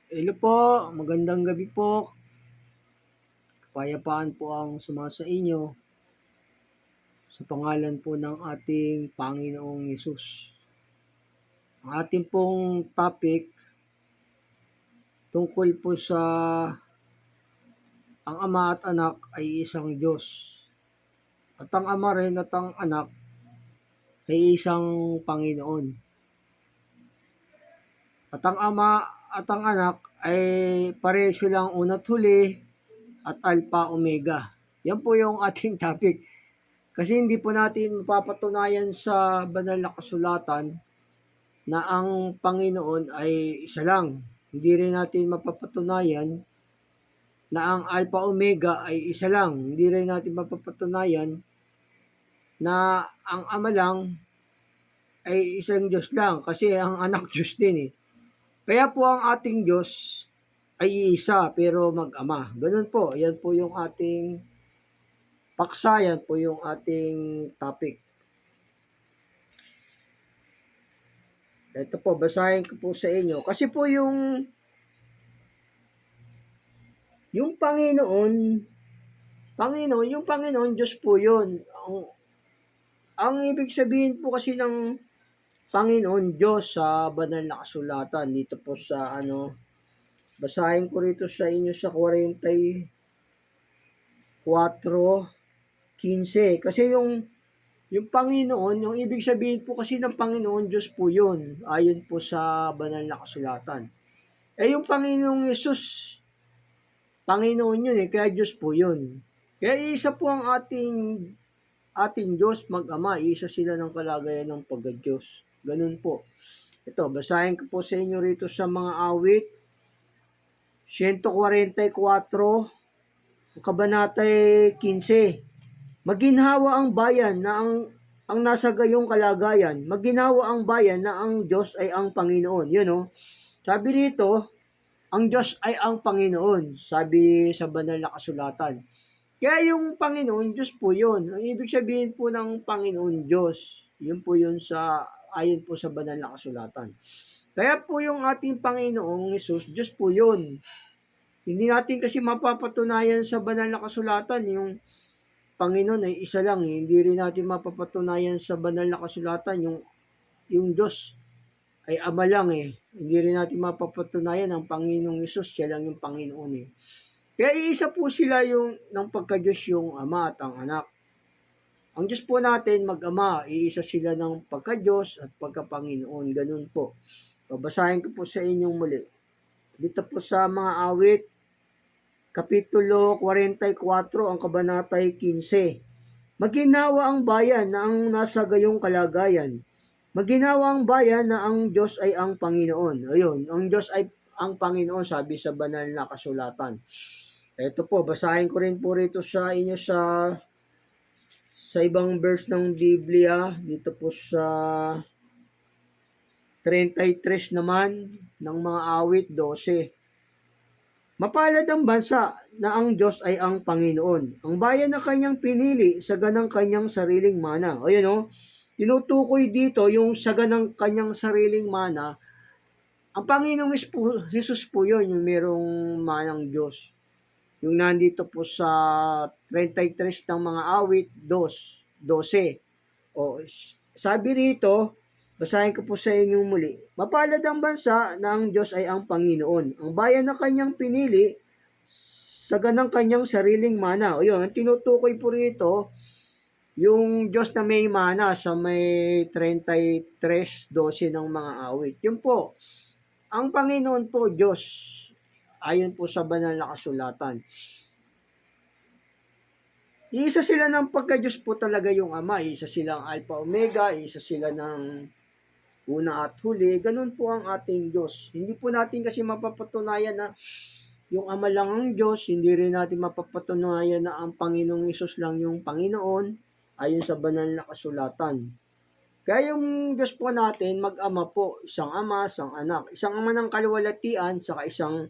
Hello po, magandang gabi po. Kapayapaan po ang sumasa inyo sa pangalan po ng ating Panginoong Yesus. Ang ating pong topic tungkol po sa ang Ama at Anak ay isang Diyos. At ang Ama rin at ang Anak ay isang Panginoon. At ang Ama at ang Anak ay pareho lang una't huli at Alpha Omega. Yan po yung ating topic. Kasi hindi po natin mapapatunayan sa banal na kasulatan na ang Panginoon ay isa lang. Hindi rin natin mapapatunayan na ang Alpha Omega ay isa lang. Hindi rin natin mapapatunayan na ang Ama lang ay isang Diyos lang kasi ang anak Diyos din eh. Kaya po ang ating Diyos ay isa pero mag-ama. Ganun po. Yan po yung ating paksa. Yan po yung ating topic. Ito po, basahin ko po sa inyo. Kasi po yung Panginoon, Diyos po yun. Ang ibig sabihin po kasi ng Panginoon Diyos sa banal na kasulatan, dito po sa basahin ko rito sa inyo sa 44:15. Kasi yung Panginoon, yung ibig sabihin po kasi ng Panginoon Diyos po yun, ayon po sa banal na kasulatan. Yung Panginoong Yesus, Panginoon yun kaya Diyos po yun. Kaya isa po ang ating Diyos mag-ama, isa sila ng kalagayan ng pagka-Diyos. Ganun po. Ito, basahin ko po sa inyo rito sa mga awit, 144, kabanatay 15. Maginhawa ang bayan na ang nasa gayong kalagayan. Maginhawa ang bayan na ang Diyos ay ang Panginoon. Yun o. Sabi rito, ang Diyos ay ang Panginoon. Sabi sa banal na kasulatan. Kaya yung Panginoon, Diyos po yun. Ang ibig sabihin po ng Panginoon, Diyos. Yun po yun ayon po sa banal na kasulatan. Kaya po yung ating Panginoong Jesus, Diyos po yun. Hindi natin kasi mapapatunayan sa banal na kasulatan yung Panginoon ay isa lang. Hindi rin natin mapapatunayan sa banal na kasulatan yung Diyos ay Ama lang eh. Hindi rin natin mapapatunayan ang Panginoong Jesus, siya lang yung Panginoon eh. Kaya iisa po sila yung ng pagka-Diyos yung Ama at ang Anak. Ang Diyos po natin, mag-ama, iisa sila ng pagka-Diyos at pagka-Panginoon. Ganun po. Babasahin ko po sa inyong muli. Dito po sa mga awit, Kapitulo 44, ang kabanatay 15. Maginawa ang bayan na ang nasa gayong kalagayan. Maginawa ang bayan na ang Diyos ay ang Panginoon. Ayun, ang Diyos ay ang Panginoon, sabi sa banal na kasulatan. Ito po, basahin ko rin po rito sa inyo sa ibang verse ng Biblia, dito po sa 33 naman ng mga awit 12. Mapalad ang bansa na ang Diyos ay ang Panginoon. Ang bayan na kanyang pinili sa ganang kanyang sariling mana. O yun o, tinutukoy dito yung sa ganang kanyang sariling mana. Ang Panginoong Jesus po yun, yung merong manang Diyos. Yung nandito po sa 33 ng mga awit, 12. O, sabi rito, basahin ko po sa inyo muli. Mapalad ang bansa na ang Diyos ay ang Panginoon. Ang bayan na kanyang pinili sa ganang kanyang sariling mana. O yun, ang tinutukoy po rito, yung Diyos na may mana sa may 33:12 ng mga awit. Yun po, ang Panginoon po, Diyos, ayon po sa banal na kasulatan. Isa sila ng pagka-Diyos po talaga yung Ama. Isa silang Alpha Omega, isa sila ng una at huli. Ganun po ang ating Diyos. Hindi po natin kasi mapapatunayan na yung Ama lang ang Diyos. Hindi rin natin mapapatunayan na ang Panginoong Hesus lang yung Panginoon ayon sa banal na kasulatan. Kaya yung Diyos po natin, mag-ama po, isang Ama, isang Anak. Isang Ama ng kaluwalhatian, saka isang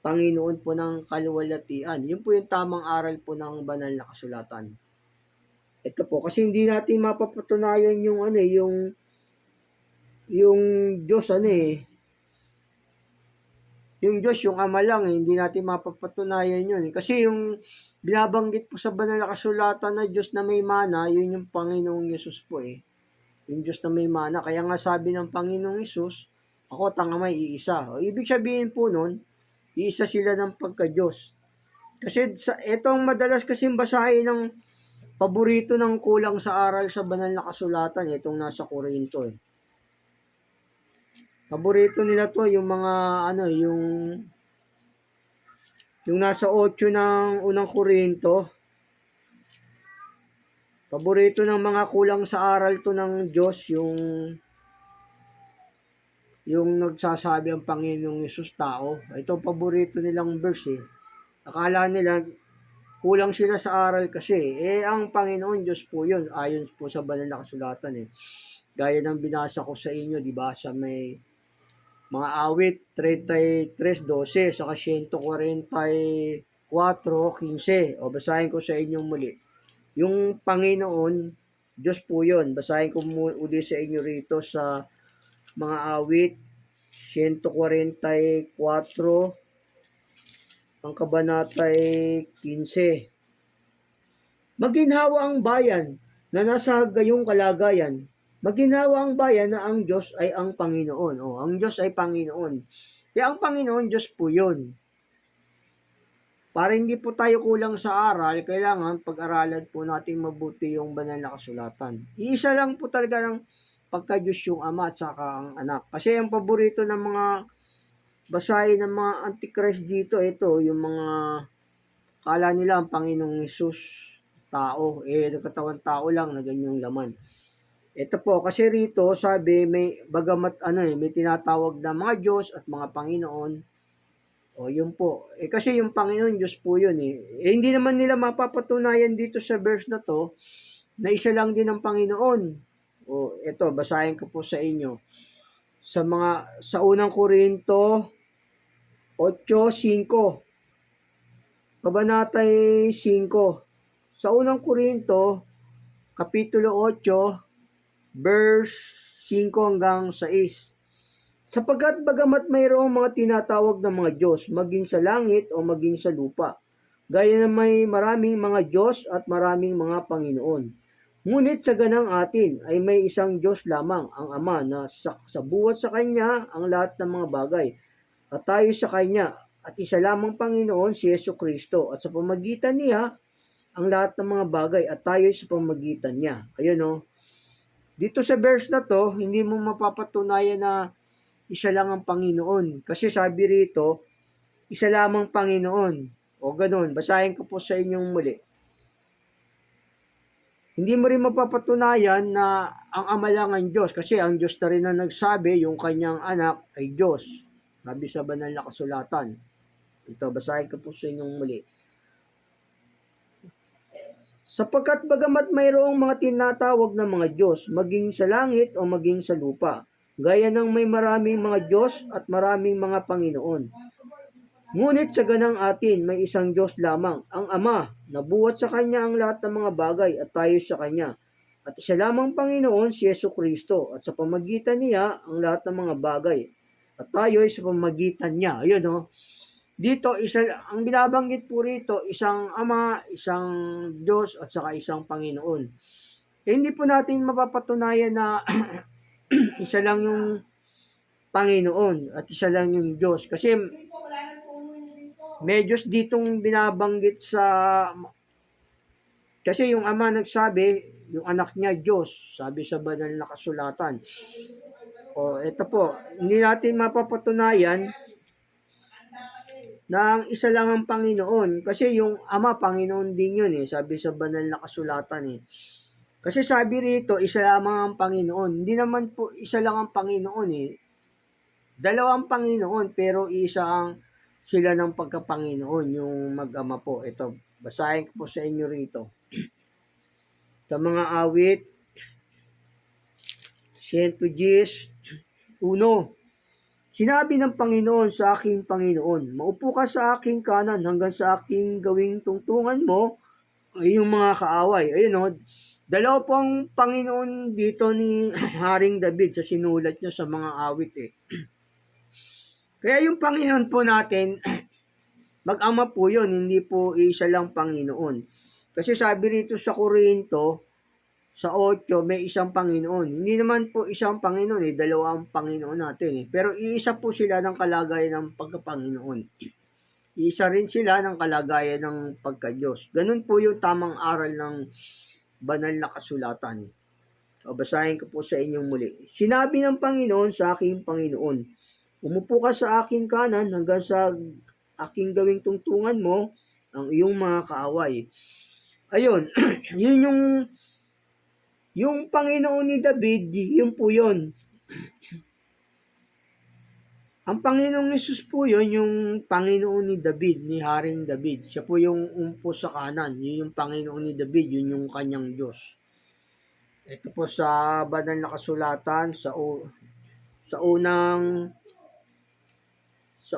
Panginoon po ng kaluwalhatian. Yun po yung tamang aral po ng banal na kasulatan. Ito po, kasi hindi natin mapapatunayan yung Diyos yung Diyos, yung Ama lang, hindi natin mapapatunayan yun. Kasi yung binabanggit po sa banal na kasulatan na Diyos na may mana, yun yung Panginoong Yesus po eh. Yung Diyos na may mana. Kaya nga sabi ng Panginoong Yesus, ako at ang Ama iisa. O, ibig sabihin po nun, iisa sila ng pagka-Diyos. Kasi itong madalas kasing basahin ng paborito ng kulang sa aral sa banal na kasulatan, itong nasa Korinto eh. Paborito nila to yung mga yung nasa 8 ng unang Korinto. Paborito ng mga kulang sa aral to ng Diyos yung nagsasabi ang Panginoong Yesus tao. Ito paborito nilang verse eh. Akala nila kulang sila sa aral kasi ang Panginoon Diyos po yun ayon po sa banal na kasulatan eh. Gaya ng binasa ko sa inyo, di ba, sa may mga awit 33:12 saka 144:15. O basahin ko sa inyong muli. Yung Panginoon, Diyos po yun. Basahin ko muli sa inyo rito sa mga awit 144, ang kabanatay 15. Maginhawa ang bayan na nasa gayong kalagayan. Maginhawa ang bayan na ang Diyos ay ang Panginoon. O, ang Diyos ay Panginoon. Kaya ang Panginoon, Diyos po yun. Para hindi po tayo kulang sa aral, kailangan pag-aralan po natin mabuti yung banal na kasulatan. Iisa lang po talaga ng pagka-Diyos yung Ama at saka ang Anak. Kasi ang paborito ng mga basahin ng mga Antichrist dito, ito, yung mga kala nila ang Panginoong Hesus tao. Nagkatawang tao lang na ganyang laman. Ito po, kasi rito, sabi, may, bagamat may tinatawag na mga Diyos at mga Panginoon. O, yun po. Kasi yung Panginoon, Diyos po yun eh. Hindi naman nila mapapatunayan dito sa verse na to, na isa lang din ang Panginoon. O, ito, basahin ko po sa inyo. Sa unang Korinto, 8:5. Kabanatay 5. Sa unang Korinto, Kapitulo 8, verse 5 hanggang 6. Sapagkat bagamat mayroong mga tinatawag na mga Diyos, maging sa langit o maging sa lupa, gaya na may maraming mga Diyos at maraming mga Panginoon. Ngunit sa ganang atin ay may isang Diyos lamang, ang Ama, na sa buhat sa Kanya ang lahat ng mga bagay, at tayo sa Kanya, at isa lamang Panginoon si Yesu Kristo, at sa pamagitan niya ang lahat ng mga bagay, at tayo sa pamagitan niya. Ayun o. Dito sa verse na to, hindi mo mapapatunayan na isa lang ang Panginoon. Kasi sabi rito, isa lamang Panginoon. O ganun, basahin ko po sa inyong muli. Hindi mo rin mapapatunayan na ang Ama lang ang Diyos. Kasi ang Diyos na rin na nagsabi, yung kanyang anak ay Diyos. Sabi sa banal na kasulatan. Ito, basahin ko po sa inyong muli. Sapagkat bagamat mayroong mga tinatawag na mga Diyos, maging sa langit o maging sa lupa, gaya ng may maraming mga Diyos at maraming mga Panginoon. Ngunit sa ganang atin, may isang Diyos lamang, ang Ama, na buhat sa Kanya ang lahat ng mga bagay at tayo sa Kanya. At isa lamang Panginoon si Yesu Kristo, at sa pamagitan niya ang lahat ng mga bagay. At tayo ay sa pamagitan niya. Ayun o. Dito, ang binabanggit po rito, isang Ama, isang Diyos, at saka isang Panginoon. Hindi po natin mapapatunayan na isa lang yung Panginoon at isa lang yung Diyos. Kasi may Diyos ditong binabanggit kasi yung Ama nagsabi, yung anak niya Diyos, sabi sa banal na kasulatan. O, ito po, hindi natin mapapatunayan na ang isa lang ang Panginoon. Kasi yung Ama, Panginoon din yun eh. Sabi sa banal na kasulatan eh. Kasi sabi rito, isa lamang ang Panginoon. Hindi naman po isa lang ang Panginoon eh. Dalawang Panginoon, pero isa ang sila ng pagkapanginoon, yung mag-ama po. Ito, basahin ko po sa inyo rito. Sa mga awit, 110:1. Sinabi ng Panginoon sa aking Panginoon, maupo ka sa aking kanan hanggang sa aking gawing tungtungan mo ay yung mga kaaway. Ayun o, dalawa pong Panginoon dito ni Haring David sa sinulat niya sa mga awit eh. Kaya yung Panginoon po natin, mag-ama po yun, hindi po isa lang Panginoon. Kasi sabi rito sa Korinto, sa 8, may isang Panginoon. Hindi naman po isang Panginoon, dalawa ang Panginoon natin. Pero iisa po sila ng kalagayan ng pagkapanginoon. Iisa rin sila ng kalagayan ng pagka-Diyos. Ganun po yung tamang aral ng banal na kasulatan. O, basahin ko po sa inyong muli. Sinabi ng Panginoon sa aking Panginoon, umupo ka sa aking kanan hanggang sa aking gawing tungtungan mo ang iyong mga kaaway. Ayun, yun yung Panginoon ni David, yun po yun. Ang Panginoong Yesus po yun, yung Panginoon ni David, ni Haring David. Siya po yung umpo sa kanan. Yun yung Panginoon ni David, yun yung kanyang Diyos. Ito po sa banal na kasulatan, sa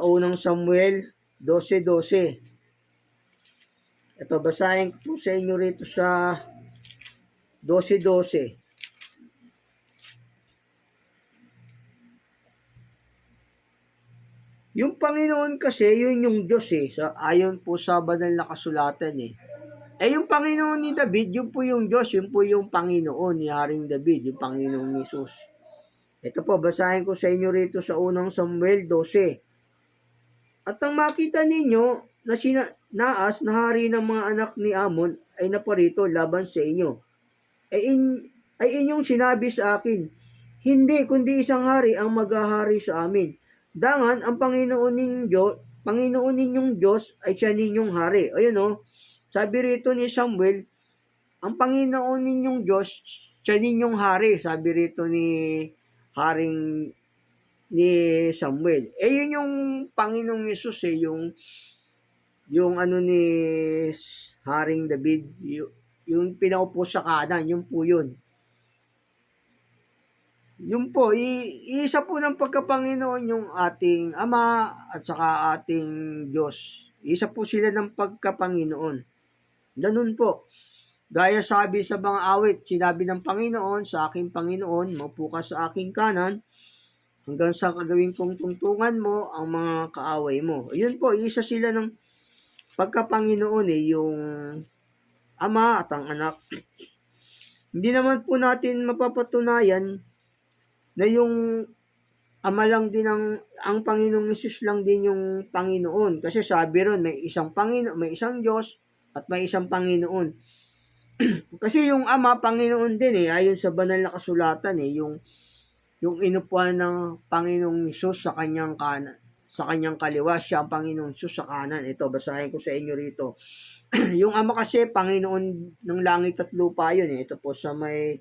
unang Samuel 12:12. Ito, basahin po sa inyo rito sa 12:12. Yung Panginoon kasi, yun yung Diyos ayon po sa banal na kasulatan yung Panginoon ni David, yun po yung Diyos, yun po yung Panginoon ni Haring David, yung Panginoong Yesus. Ito po, basahin ko sa inyo rito sa unang Samuel 12. At ang makita ninyo na Naas na hari ng mga anak ni Amon ay naparito laban sa inyo. Ay inyong sinabi sa akin, hindi kundi isang hari ang maghahari sa amin. Dangan ang Panginoon ninyong Diyos ay siya ninyong hari. Ayun sabi rito ni Samuel, ang Panginoon ninyong Diyos, siya ninyong hari. Sabi rito ni Samuel. Yun yung Panginoong Yesus yung ano ni Haring David, yung pinaupo sa kanan, yun po yun. Yun po, isa po ng pagkapanginoon yung ating Ama at saka ating Diyos. Isa po sila ng pagkapanginoon. Ganun po. Gaya sabi sa mga awit, sinabi ng Panginoon sa aking Panginoon, maupo ka sa aking kanan, hanggang sa kagawin kong tungtungan mo ang mga kaaway mo. Yun po, isa sila ng pagkapanginoon yung Ama at ang Anak. Hindi naman po natin mapapatunayan na yung Ama lang din ang Panginoong Hesus lang din yung Panginoon. Kasi sabi ron, may isang Panginoon, may isang Diyos at may isang Panginoon. Kasi yung Ama, Panginoon din ayon sa banal na kasulatan yung inupuan ng Panginoong Hesus sa kanyang kanan, sa kanyang kaliwa, siya ang Panginoong Hesus sa kanan. Ito, basahin ko sa inyo rito. Yung Ama kasi, Panginoon ng langit at lupa yun Ito po sa may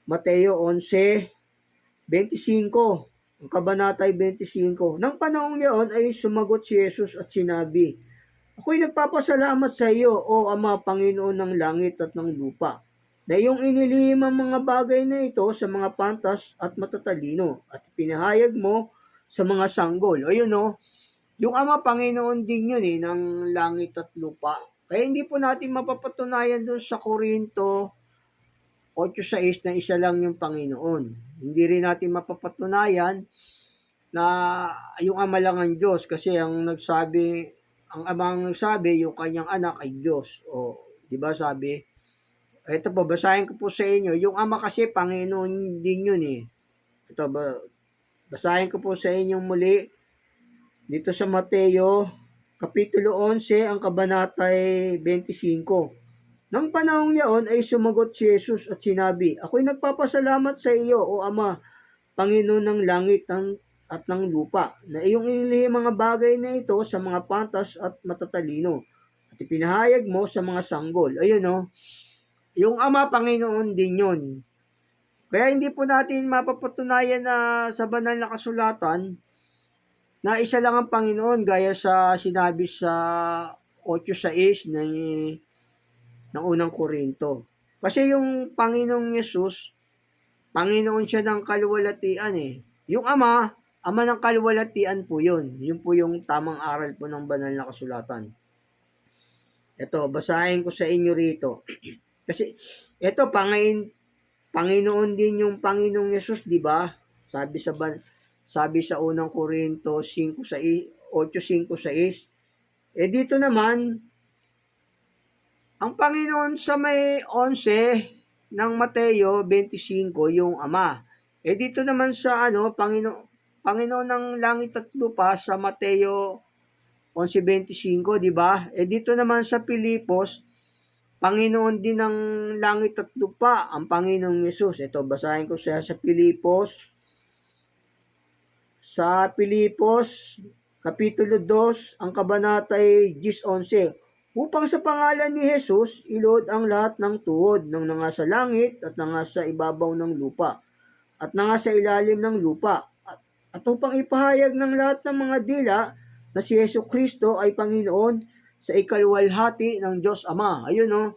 Mateo 11:25. Ang kabanatay 25. Nang panahong yaon ay sumagot si Jesus at sinabi, ako'y nagpapasalamat sa iyo, O Ama, Panginoon ng langit at ng lupa, na iyong inilihim ang mga bagay na ito sa mga pantas at matatalino at pinahayag mo sa mga sanggol. Yung Ama, Panginoon din yun ng langit at lupa. Kaya hindi po natin mapapatunayan doon sa Korinto 8:6 na isa lang yung Panginoon. Hindi rin natin mapapatunayan na yung Ama lang ang Diyos kasi ang Ama ang nagsabi, yung kanyang anak ay Diyos. Di ba sabi? Ito po, basahin ko po sa inyo. Yung Ama kasi, Panginoon din yun Ito, basahin ko po sa inyong muli. Dito sa Mateo, Kapitulo 11, ang kabanatay 25. Nang panahong yaon ay sumagot si Jesus at sinabi, ako'y nagpapasalamat sa iyo, O Ama, Panginoon ng langit at ng lupa, na iyong inilihim mga bagay na ito sa mga pantas at matatalino, at ipinahayag mo sa mga sanggol. Yung Ama, Panginoon din yun. Kaya hindi po natin mapapatunayan na sa banal na kasulatan na isa lang ang Panginoon gaya sa sinabi sa 8:6 ng unang Korinto. Kasi yung Panginoong Yesus, Panginoon siya ng kaluwalhatian Yung Ama ng kaluwalhatian po yun. Yun po yung tamang aral po ng banal na kasulatan. Ito, basahin ko sa inyo rito. Kasi, Panginoon din yung Panginoong Yesus, di ba? Sabi Sabi sa unang Korinto 8:5-6. Dito naman, ang Panginoon sa may 11 ng Mateo 25, yung Ama. Dito naman sa Panginoon ng langit at lupa sa Mateo 11:25, di ba? Dito naman sa Pilipos, Panginoon din ng langit at lupa, ang Panginoong Yesus. Ito, basahin ko siya sa Pilipos. Sa Pilipos, Kapitulo 2, ang kabanata ay 10:11. Upang sa pangalan ni Jesus, ilod ang lahat ng tuhod ng nangasa langit at nangasa ibabaw ng lupa at nangasa ilalim ng lupa. At upang ipahayag ng lahat ng mga dila na si Yesu Kristo ay Panginoon sa ikalwalhati ng Diyos Ama. Ayun o.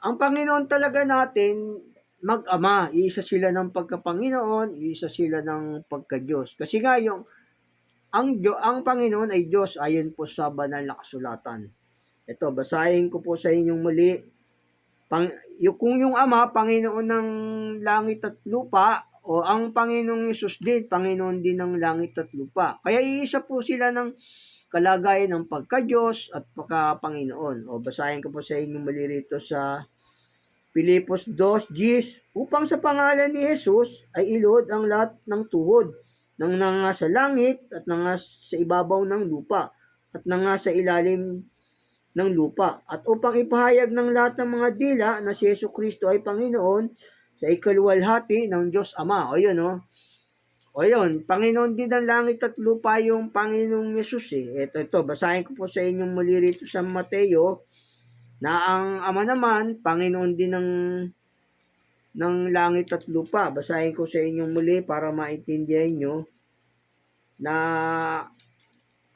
Ang Panginoon talaga natin, mag-ama. Iisa sila ng pagka-Panginoon, iisa sila ng pagka-Diyos. Kasi nga ang Panginoon ay Diyos ayon po sa banal na kasulatan. Ito, basahin ko po sa inyong muli. Kung yung Ama, Panginoon ng langit at lupa, o ang Panginoong Yesus din, Panginoon din ng langit at lupa. Kaya iisa po sila ng kalagayan ng pagka-Diyos at pagka-Panginoon. O basahin ko po sa inyong muli rito sa Pilipos 2:10. Upang sa pangalan ni Jesus ay ilod ang lahat ng tuhod ng nangasa langit at nangasa ibabaw ng lupa at nangasa ilalim ng lupa, at upang ipahayag ng lahat ng mga dila na si Yesu Kristo ay Panginoon sa ikalwalhati ng Diyos Ama. O yun, o. O yun, Panginoon din ng langit at lupa yung Panginoong Yesus eh. Ito, basahin ko po sa inyong muli rito sa Mateo, na ang Ama naman, Panginoon din ng langit at lupa. Basahin ko sa inyong muli para maintindihan nyo na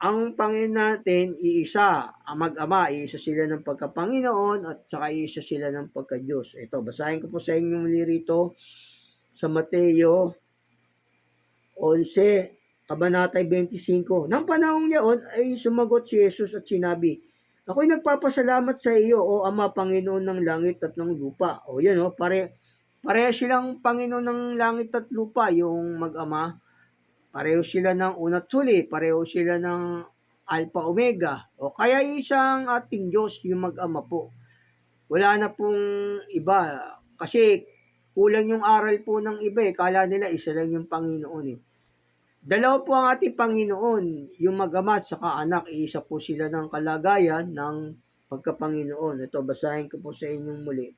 ang Panginoon natin, iisa, ang mag-ama, iisa sila ng pagka-Panginoon at saka iisa sila ng pagka-Diyos. Ito, basahin ko po sa inyo muli rito sa Mateo 11, kabanata 25. Nang panahong yaon ay sumagot si Jesus at sinabi, ako'y nagpapasalamat sa iyo, O Ama, Panginoon ng langit at ng lupa. O yun, pareha silang Panginoon ng langit at lupa, yung mag-ama. Pareho sila ng una't huli, pareho sila ng Alpha Omega. O kaya isang ating Diyos yung mag-ama po. Wala na pong iba. Kasi kulang yung aral po ng iba eh. Kala nila isa lang yung Panginoon eh. Dalawa po ang ating Panginoon, yung mag-ama at saka anak. Isa po sila ng kalagayan ng pagka-Panginoon. Ito, basahin ko po sa inyong muli.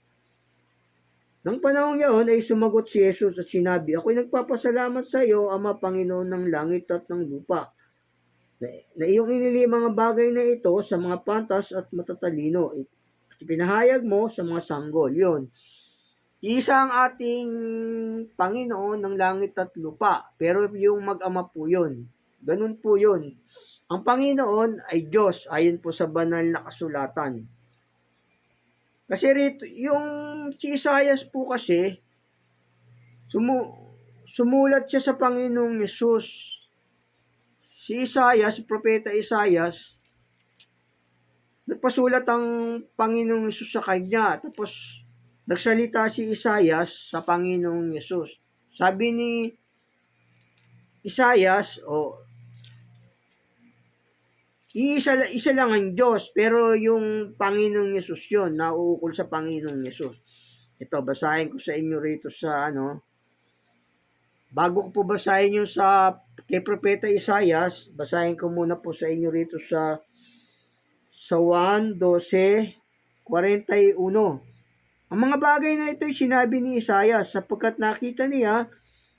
Nang panahong yaon ay sumagot si Jesus at sinabi, ako'y nagpapasalamat sa iyo, Ama, Panginoon ng langit at ng lupa, na iyong inili mga bagay na ito sa mga pantas at matatalino at pinahayag mo sa mga sanggol. Yun. Isa ang ating Panginoon ng langit at lupa, pero yung mag-ama po yun. Ganun po yun. Ang Panginoon ay Diyos ayon po sa banal na kasulatan. Kasi rito, yung si Isaias po kasi, sumulat siya sa Panginoong Yesus. Si Isaias, Propeta Isaias, nagpasulat ang Panginoong Yesus sa kanya. Tapos, nagsalita si Isaias sa Panginoong Yesus. Sabi ni Isaias, isa lang ang Diyos, pero yung Panginoong Yesus yun, nauukol sa Panginoong Yesus. Ito, basahin ko sa inyo rito sa bago ko po basahin yung kay Propeta Isaias, basahin ko muna po sa inyo rito sa 1:12-41. Ang mga bagay na ito ay sinabi ni Isaias sapagkat nakita niya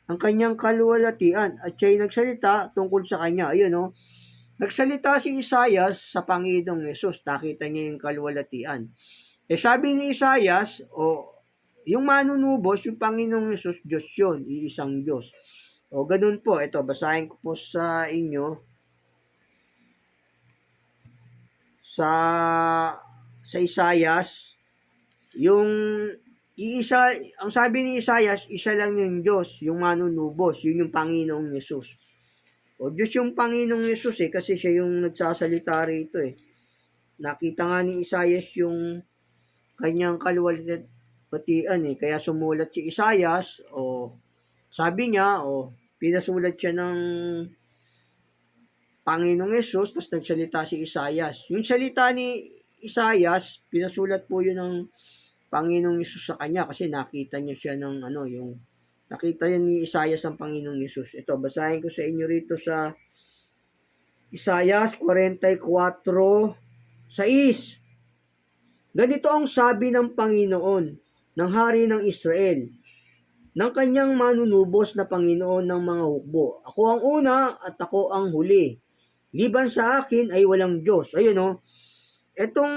ang kanyang kaluwalhatian at siya'y nagsalita tungkol sa kanya. Ayun, nagsalita si Isaias sa Panginoong Yesus. Nakita niya yung kaluwalhatian. Sabi ni Isaias, yung manunubos, yung Panginoong Yesus, Diyos yun, iisang Diyos. Ganun po. Ito, basahin ko po sa inyo. Sa Isaias, yung iisa, ang sabi ni Isaias, isa lang yung Diyos, yung manunubos, yun yung Panginoong Yesus. Diyos yung Panginoong Yesus kasi siya yung nagsasalita rito eh. Nakita nga ni Isaias yung kanyang kaluwalhatian eh. Kaya sumulat si Isaias, sabi niya, pinasulat siya ng Panginoong Yesus, tapos nagsalita si Isaias. Yung salita ni Isaias, pinasulat po yun ng Panginoong Yesus sa kanya kasi nakita niya siya ng yung nakita niya ni Isaias ang Panginoong Yesus. Ito, basahin ko sa inyo rito sa Isaias 44:6. Ganito ang sabi ng Panginoon, ng Hari ng Israel, ng kanyang manunubos na Panginoon ng mga hukbo. Ako ang una at ako ang huli. Liban sa akin ay walang Diyos. Ayun o. Itong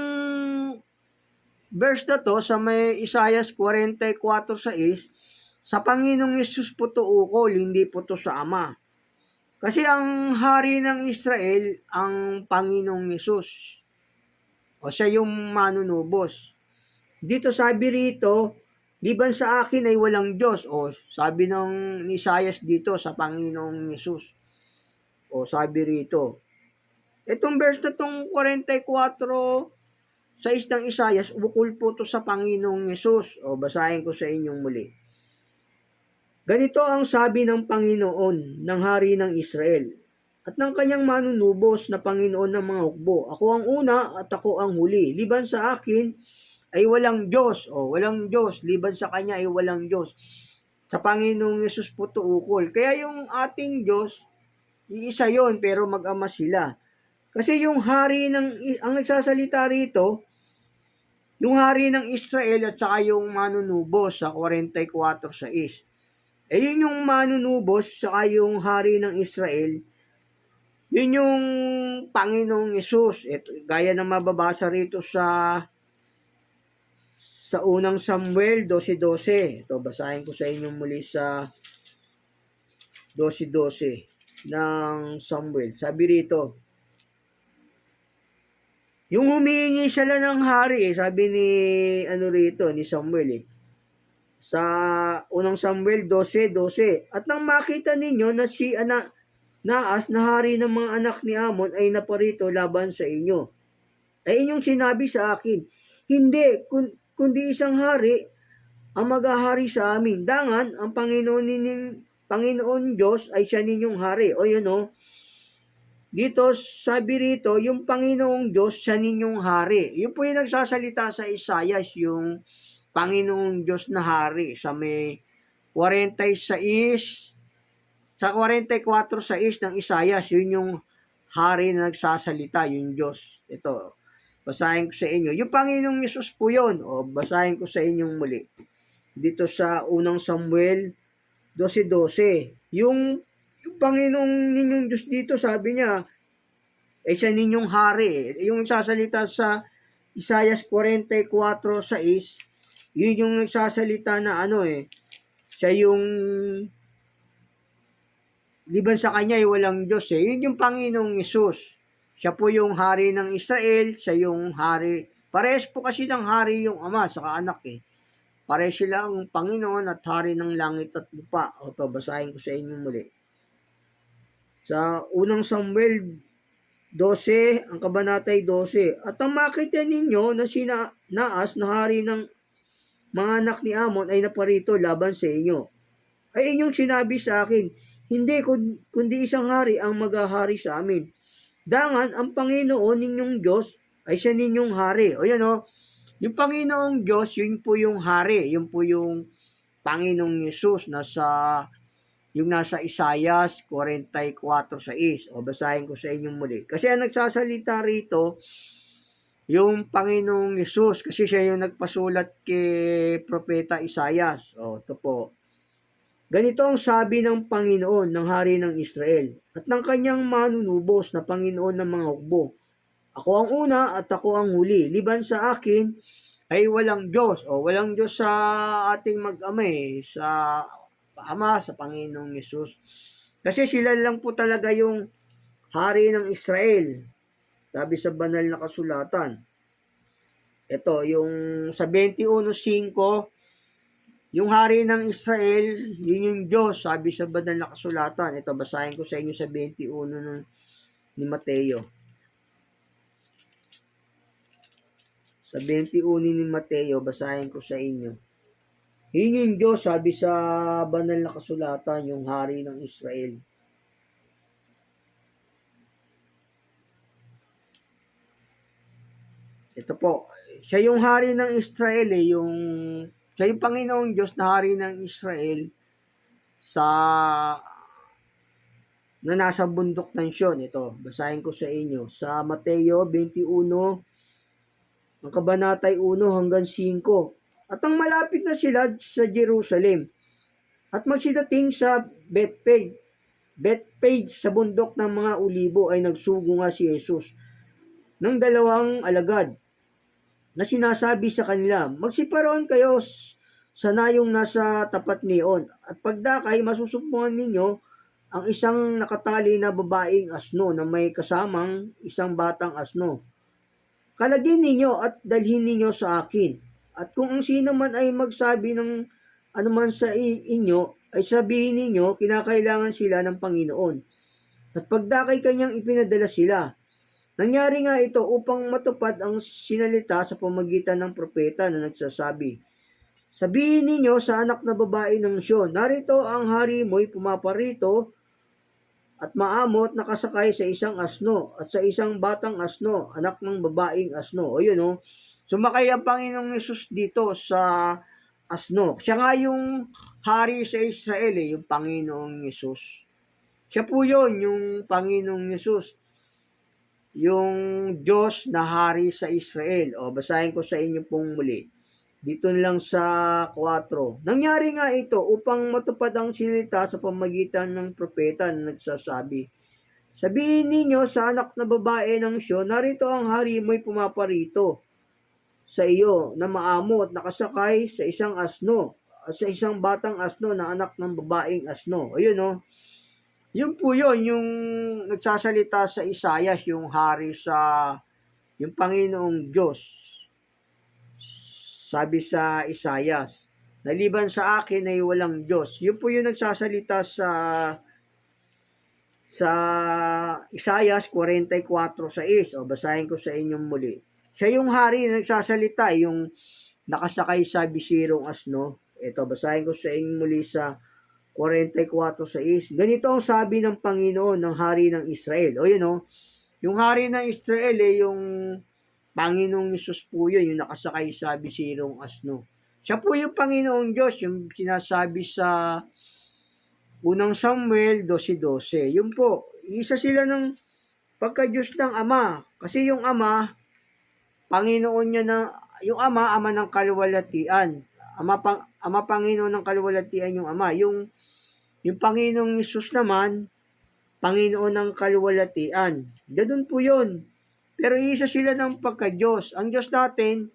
verse na to sa may Isaias 44:6, sa Panginoong Yesus po to ukol, hindi po to sa Ama. Kasi ang hari ng Israel, ang Panginoong Yesus. O siya yung manunubos. Dito sabi rito, liban sa akin ay walang Diyos. O sabi ng Isaias dito sa Panginoong Yesus. O sabi rito. Itong verse na itong 44:6 ng Isaias, ukol po to sa Panginoong Yesus. O basahin ko sa inyong muli. Ganito ang sabi ng Panginoon, ng Hari ng Israel, at ng kanyang manunubos na Panginoon ng mga hukbo. Ako ang una at ako ang huli. Liban sa akin ay walang Diyos. O, walang Diyos. Liban sa kanya ay walang Diyos. Sa Panginoong Yesus po to ukol. Kaya yung ating Diyos, iisa yon pero mag-ama sila. Kasi yung hari ang nagsasalita rito, yung hari ng Israel at saka yung manunubos sa 44:6. Yun yung manunubos saka yung hari ng Israel, yun yung Panginoong Yesus. Ito, gaya ng mababasa rito sa unang Samuel 12:12. Ito, basahin ko sa inyo muli sa 12:12 ng Samuel. Sabi rito, yung humihingi sila ng hari, sabi ni ni Samuel sa unang Samuel 12:12. At nang makita ninyo na si Naas na hari ng mga anak ni Amon ay naparito laban sa inyo, ay inyong sinabi sa akin, hindi, kundi isang hari ang maghahari sa amin. Dangan, ang Panginoon Diyos ay siya ninyong hari. O yun o. Dito, sabi rito, yung Panginoong Diyos siya ninyong hari. Yun po yung nagsasalita sa Isaias, yung Panginoong Diyos na hari. Sa may 46, sa 44:6 ng Isaias, yun yung hari na nagsasalita, yung Diyos. Ito, basahin ko sa inyo. Yung Panginoong Yesus po yun. O, basahin ko sa inyong muli. Dito sa unang Samuel 12:12. Yung Panginoong ninyong Diyos dito, sabi niya, siya ninyong hari. Yung nagsasalita sa Isaias 44:6, yun yung nagsasalita na siya yung liban sa kanya ay walang Diyos. Yun yung Panginoong Yesus. Siya po yung hari ng Israel, siya yung hari. Parehas po kasi ng hari yung ama saka anak Parehas sila ang Panginoon at hari ng langit at lupa. O to, basahin ko sa inyo muli. Sa unang Samuel 12, ang kabanatay 12. At ang makita ninyo na si Naas na hari ng mga anak ni Amon ay naparito laban sa inyo, ay inyong sinabi sa akin, hindi, kundi isang hari ang maghahari sa amin. Dangan, ang Panginoon ninyong Diyos ay siya ninyong hari. O yan o, yung Panginoong Diyos, yun po yung hari. Yun po yung Panginoong Yesus yung nasa Isaias 44:6. O basahin ko sa inyong muli. Kasi ang nagsasalita rito, yung Panginoong Yesus, kasi siya yung nagpasulat kay Propeta Isaias. O ito po. Ganito ang sabi ng Panginoon, ng Hari ng Israel, at ng kanyang manunubos na Panginoon ng mga hukbo. Ako ang una at ako ang huli. Liban sa akin ay walang Diyos. O walang Diyos sa ating mag-ama sa Ama, sa Panginoong Yesus. Kasi sila lang po talaga yung Hari ng Israel. Sabi sa banal na kasulatan. Ito, yung sa 21:5, yung hari ng Israel, yun yung Diyos, sabi sa banal na kasulatan. Ito, basahin ko sa inyo sa 21 ni Mateo. Sa 21 ni Mateo, basahin ko sa inyo. Yun yung Diyos, sabi sa banal na kasulatan, yung hari ng Israel. Ito po, siya yung hari ng Israel siya yung Panginoong Diyos na hari ng Israel sa na nasa bundok ng Sion. Ito, basahin ko sa inyo. Sa Mateo 21, ang kabanatay 1 hanggang 5. At ang malapit na sila sa Jerusalem, at magsidating sa Bethpage sa bundok ng mga Olibo ay nagsugo nga si Jesus ng dalawang alagad na sinasabi sa kanila, magsiparoon kayo sa nayong nasa tapat niyon at pagdakay masusumpungan ninyo ang isang nakatali na babaeng asno na may kasamang isang batang asno. Kalagin ninyo at dalhin ninyo sa akin. At kung ang sino man ay magsabi ng anuman sa inyo, ay sabihin ninyo, kinakailangan sila ng Panginoon. At pagdakay kanyang ipinadala sila. Nangyari nga ito upang matupad ang sinalita sa pamagitan ng propeta na nagsasabi, sabihin ninyo sa anak na babae ng Sion, narito ang hari mo'y pumaparito at maamot nakasakay sa isang asno at sa isang batang asno, anak ng babaeng asno. O yun o, sumakay ang Panginoong Yesus dito sa asno. Siya nga yung hari sa Israel yung Panginoong Yesus. Siya po yun, yung Panginoong Yesus. Yung Diyos na hari sa Israel. O, basahin ko sa inyo pong muli. Dito lang sa 4. Nangyari nga ito upang matupad ang sinilita sa pamagitan ng propeta na nagsasabi, sabihin ninyo sa anak na babae ng Sion, narito ang hari mo'y pumaparito sa iyo na maamot nakasakay sa isang asno at sa isang batang asno na anak ng babaeng asno. Ayun o. Yun po yun, yung nagsasalita sa Isaias, yung hari yung Panginoong Diyos. Sabi sa Isaias, naliban sa akin ay walang Diyos. Yun po yung nagsasalita sa Isaias 44:6. O basahin ko sa inyong muli. Siya yung hari na nagsasalita, yung nakasakay sa bisirong asno. Ito, basahin ko sa inyong muli sa 44:6. Ganito ang sabi ng Panginoon ng hari ng Israel. O yun o, yung hari ng Israel yung Panginoong Yesus po yun, yung nakasakay sa bisirong asno. Siya po yung Panginoong Diyos, yung sinasabi sa unang Samuel 12:12. Yun po, isa sila ng pagka-Diyos ng Ama. Kasi yung Ama, Panginoon niya yung Ama, Ama ng kaluwalhatian. Ama Panginoon ng kaluwalhatian yung Ama. Yung Panginoong Yesus naman, Panginoon ng kaluwalhatian. Ganun po yun. Pero isa sila ng pagka-Diyos. Ang Diyos natin,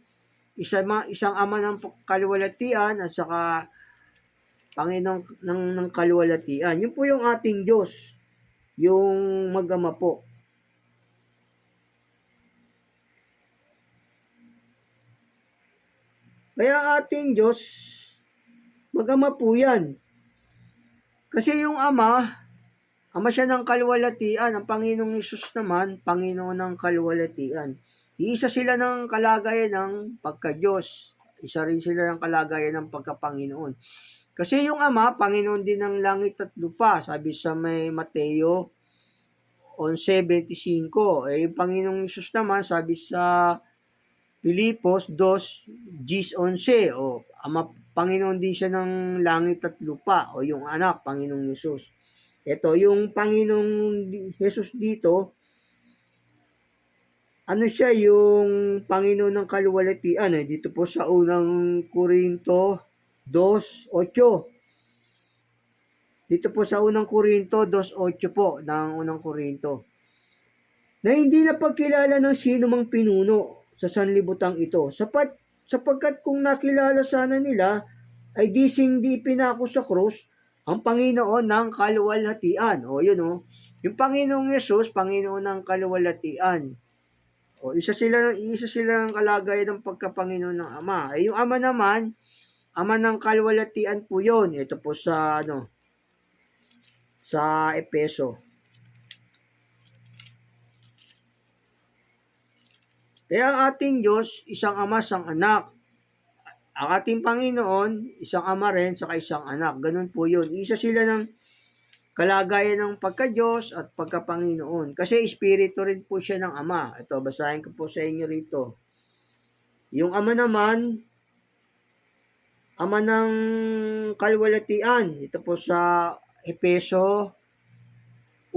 isang Ama ng kaluwalhatian at saka Panginoon ng kaluwalhatian. Yun po yung ating Diyos, yung mag-ama po. Kaya ang ating Diyos, mag-ama po yan. Kasi yung Ama siya ng kaluwalhatian. Ang Panginoong Yesus naman, Panginoon ng kaluwalhatian. Iisa sila ng kalagayan ng pagka-Diyos. Isa rin sila ng kalagayan ng pagka-Panginoon. Kasi yung Ama, Panginoon din ng langit at lupa. Sabi sa may Mateo 11:25. Yung Panginoong Yesus naman, sabi sa Filipos 2:11. Ama, Panginoon din siya ng langit at lupa. Yung anak, Panginoong Yesus. Ito, yung Panginoong Jesus dito, siya yung Panginoon ng kaluwalhatian. Dito po sa unang Korinto 2:8. Dito po sa unang Korinto 2:8 po, ng unang Korinto. Na hindi na pagkilala ng sino mang pinuno sa sanlibutang ito. Sapagkat kung nakilala sana nila, ay di pinako sa krus ang Panginoon ng kaluwalhatian. Yun yung Panginoong Yesus, Panginoon ng kaluwalhatian. Isa sila ng kalagayan ng pagkapanginoon ng Ama. Yung Ama naman, Ama ng kaluwalhatian po yun. Ito po sa Epeso. Kaya ang ating Diyos, isang Ama, isang anak. ang ating Panginoon, isang ama rin, saka isang anak. Ganun po yun. Isa sila ng kalagayan ng pagka-Diyos at pagka-Panginoon. Kasi espiritu rin po siya ng ama. Ito, basahin ko po sa inyo rito. Yung ama naman, ama ng kalwalatian. Ito po sa Efeso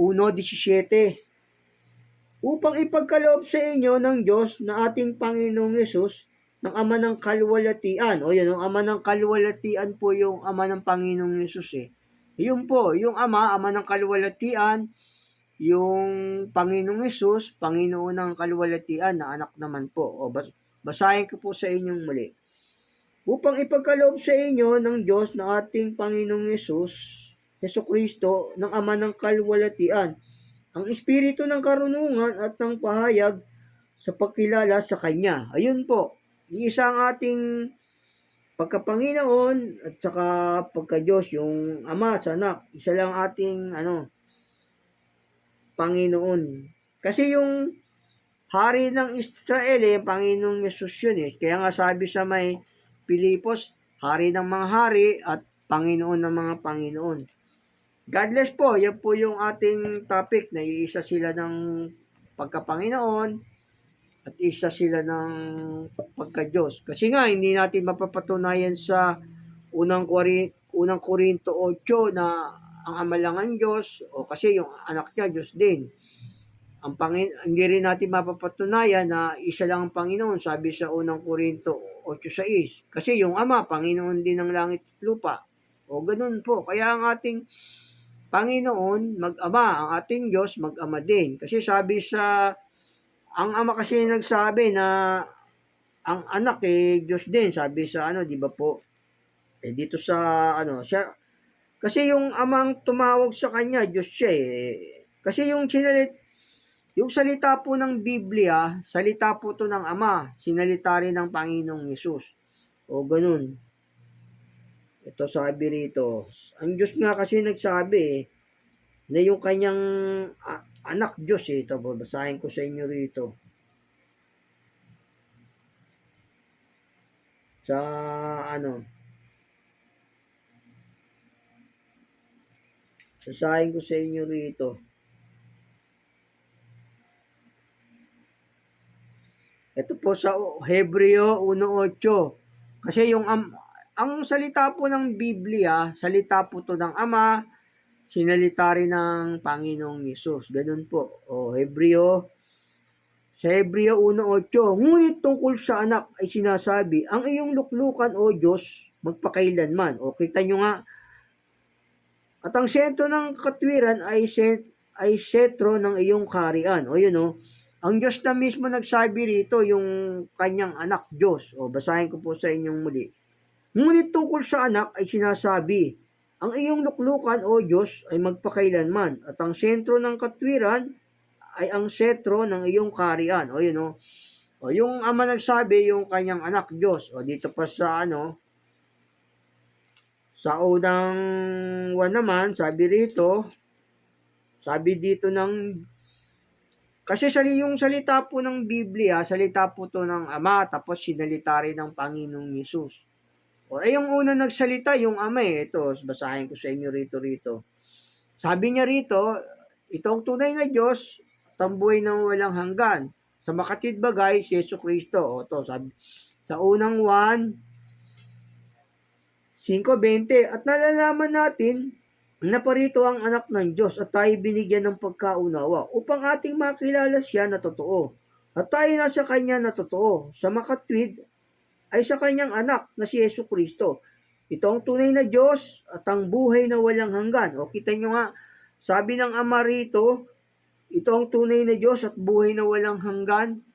1:17. Upang ipagkaloob sa inyo ng Diyos na ating Panginoong Yesus, ng ama ng kalwalatian. O yun, yung ama ng kalwalatian po yung ama ng Panginoong Yesus eh. Yun po, yung ama ng kalwalatian, yung Panginoong Yesus, Panginoon ng kalwalatian na anak naman po. O basahin ko po sa inyong muli. Upang ipagkaloob sa inyo ng Diyos na ating Panginoong Yesus, Jesucristo, ng ama ng kalwalatian, ang espiritu ng karunungan at ng pahayag sa pagkilala sa Kanya. Ayun po, iisa ang ating pagkapanginoon at saka pagka-Diyos, yung Ama sa Anak. Isa lang ating Panginoon. Kasi yung hari ng Israel Panginoong Yesus yun eh. Kaya nga sabi sa may Pilipos, hari ng mga hari at Panginoon ng mga Panginoon. God bless po. Yan po yung ating topic na iisa sila ng pagkapanginoon at isa sila ng pagka-Diyos. Kasi nga, hindi natin mapapatunayan sa unang Korinto 8 na ang ama lang ang Diyos o kasi yung anak niya Diyos din. Hindi rin natin mapapatunayan na isa lang ang Panginoon, sabi sa unang Korinto 8:6. Kasi yung ama, Panginoon din ng langit at lupa. O ganun po. Kaya ang ating Panginoon, mag-ama, ang ating Diyos, mag-ama din. Kasi sabi ang ama kasi nagsabi na ang anak Diyos din. Sabi sa di ba po? Dito sa siya, kasi yung amang tumawag sa kanya, Diyos siya Kasi yung salita po ng Biblia, salita po to ng Ama, sinalita rin ng Panginoong Yesus. O ganun. Ito sabi rito, ang Diyos nga kasi nagsabi na yung kanyang anak Diyos Ito, babasahin ko sa inyo rito. Sa basahin ko sa inyo rito. Ito po sa Hebreo 1:8. Kasi yung ang salita po ng Biblia, salita po to ng Ama, sinalita rin ng Panginoong Yesus. Ganun po. Sa Hebreo 1:8, ngunit tungkol sa anak ay sinasabi, ang iyong luklukan, O Diyos, magpakailanman. O kita nyo nga, at ang sentro ng katwiran ay setro ng iyong kaharian. O yun ang Diyos na mismo nagsabi rito, yung kanyang anak Diyos. O basahin ko po sa inyong muli. Ngunit tungkol sa anak ay sinasabi, ang iyong luklukan, O Diyos, ay magpakailanman, at ang sentro ng katwiran ay ang setro ng iyong kaharian. O yun O yung ama nagsabi, yung kanyang anak Diyos. O dito pa sa sa unang 1 naman, sabi dito kasi yung salita po ng Biblia, salita po to ng Ama, tapos sinalita rin ng Panginoong Yesus. O yung una nagsalita, yung Ama Ito, basahin ko sa inyo rito. Sabi niya rito, itong tunay na Diyos, tambuhay ng walang hanggan. Sa makatwid bagay, si Jesucristo. O to, sabi, sa unang 5:20, at nalalaman natin na parito ang anak ng Diyos at tayo binigyan ng pagkaunawa upang ating makilala siya na totoo. At tayo nasa Kanya na totoo. Sa makatwid ay sa Kanyang anak na si Jesucristo. Ito ang tunay na Diyos at ang buhay na walang hanggan. O kita nyo nga, sabi ng Ama rito, ito ang tunay na Diyos at buhay na walang hanggan.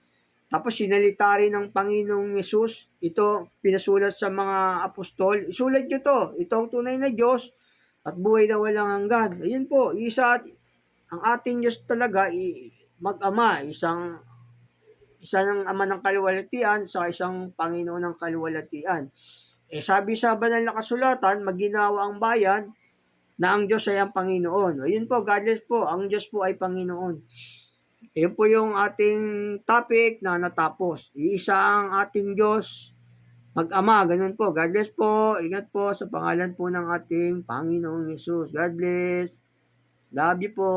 Tapos sinalita rin ng Panginoong Yesus, ito pinasulat sa mga apostol, isulat nyo to, ito ang tunay na Diyos at buhay na walang hanggan. Ayun po, ang ating Diyos talaga, mag-ama, isa ng ama ng kalwalatian sa isang Panginoon ng kalwalatian. Sabi sa banal na kasulatan, maginawa ang bayan na ang Diyos ay ang Panginoon. Ayun po, God bless po, ang Diyos po ay Panginoon. Po yung ating topic na natapos. Iisa ang ating Diyos mag-ama, ganun po. God bless po. Ingat po sa pangalan po ng ating Panginoong Hesus. God bless. Love you po.